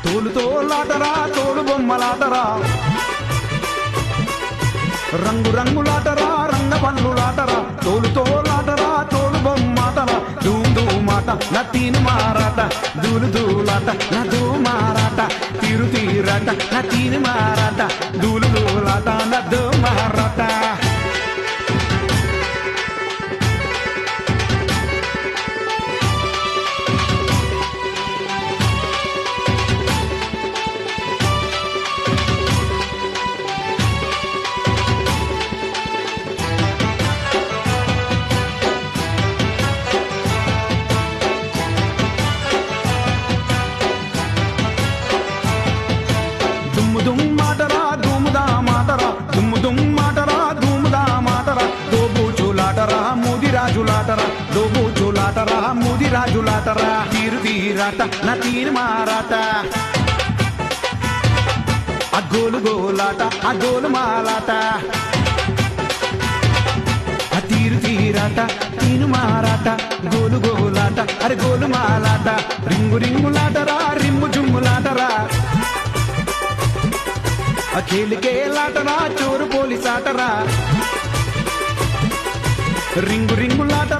తోలుతోలాటరా తోలు బొమ్మలాటరా రంగు రంగులాటరా రంగ పన్నులాటరా తోలుతోలాటరా తోలు బొమ్మాటరా ధూమ్ ధూమాట నా తీను మారాట దూలు దూలాట నా దూ మారాట తీరు తీరాట నా తీను మారాట దూలు దూలాట నా దూ మారాట దుమ్ము దుమ్మాటరా దుమ్ముదా మాటరా దుమ్ము దుమ్మాటరా దుమ్ముదా మాటరా దోబూచులాటరా ముదిరాజులాటరా దోబూచులాటరా ముదిరాజులాటరా తీరు తీరాట నా తీరు మారాట అగ్గోలు గోలాట అగ్గోలు మాలాట ఆ తీరు తీరాట తీను మారాట గోలు గోలాట అరే గోలు మాలాట రింగు రింగులాటరా రిమ్ము జుమ్ములాటరా అఖిలికేలాటరా చోరు పోలీసాటరా రింగు రింగులాట